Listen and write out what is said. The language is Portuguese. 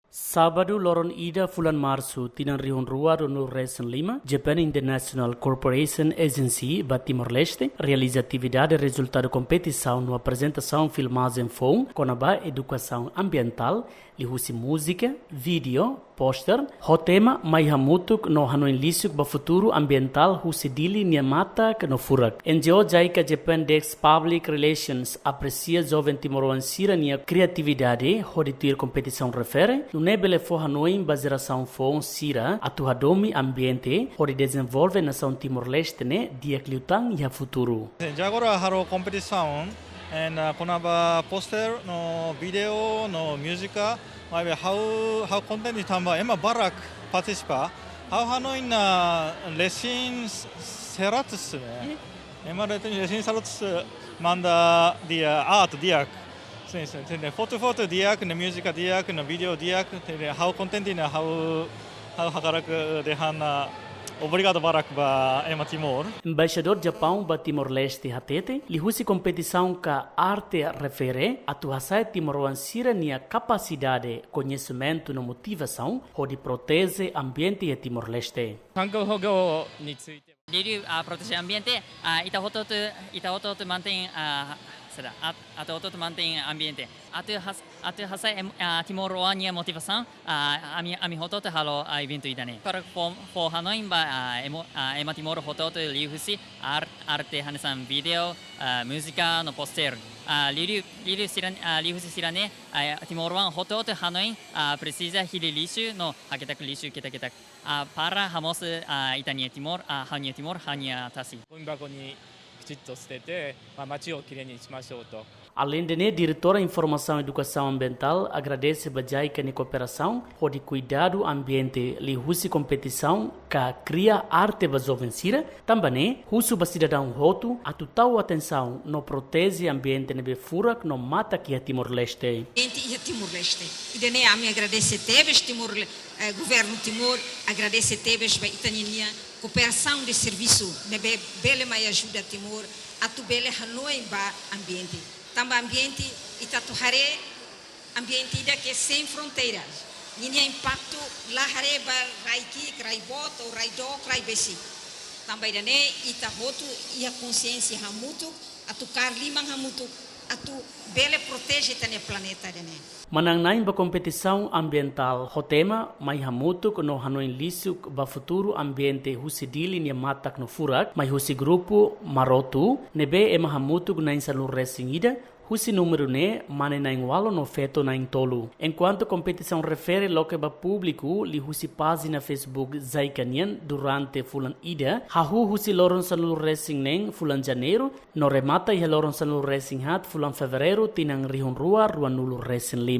Sábado, loron ida fulan março, tinang rihun rua no Resen 5, Japan International Corporation Agency, ba Timor-Leste, realiza atividade rezultadu kompetisaun no aprezentasaun Filmazen foun, kona-ba Edukasaun Ambiental, lihusi música, vídeo, poster, hotema mai hamutuk no hanoin lisuk ba futuro ambiental husidili nia mata ke no furak. NGO Jica Japan Dex Public Relations aprecia jovem timoroansira nia criatividade hoditir kompetisaun refere, lunebele fo hanoin bazerasaun foun sira atu hadomi ambiente hodi desenvolve nação Timor-Leste ne dia kliutang ia futuro. Agora haro kompetisaun and kona-ba poster no video no música maybe how content tamba ema barak participa how hanoin lessons seratus ema lessons seratus manda dia art diak foto diak na música diak na video diak how content na how hakarak dehana. Obrigado, Barack, ba Ema Timor. Embaixador Japão ba Timor-Leste hatete, lihusi kompetisaun ka arte refere atu hasai timoroansira nia capacidade, conhecimento no motivação, hodi protege ambiente e Timor-Leste. Liu protege ambiente, ita hototu mantém atu hototu mantém ambiente. Atu hasai Timor-Leste motivação, ami hototu halo evento idane. Para for Hanoi ba Ema Timor hototu lihusi arte hanesan video, música no poster. Lihusi sirane Timor-Leste hototu Hanoi precisa hili lisu no haketak lisu kita para hamos itania Timor, hania Timor, hania tasi. Além de né, diretora Informação e Educação Ambiental agradece a Jica de cooperação, de cuidado ambiente, li husi competição, que cria arte basovencira, também husu ba cidadão roto, atutau atenção no protege ambiente nebe furak no mata que é Timor-Leste. Timor-Leste. E de né, a mim agradece teves governo Timor, agradece teves ba itaninia cooperação de serviço, nebe bele mai ajuda Timor, atu bele Hanoi ba ambiente. Também ambiente itatuhare ambiente que sem fronteiras. Ninha impacto lá hare ba raiki, kraibot ou raido, kraibesi. Também dane itahotu ia consciência hamutu, atukar limang hamutu, atu bele protege tane planeta dane. Manang nain ba kompetisaun ambiental, hotema mai hamutuk no hanoin lisuk ba futuro ambiente husidili nia matak no furak, mai husi grupo marotu, nebe ema hamutuk nain salur resingida, husi número ne mane nain walo no feto nain tolu. Enquanto competição refere loke ba público, li husi página Facebook Zaikanian durante fulan ida, hahu husi loron salur resing neng fulan janeiro, no remata ia loron salur resing hat fulan fevereiro tinang rihun rua nulu resing 5.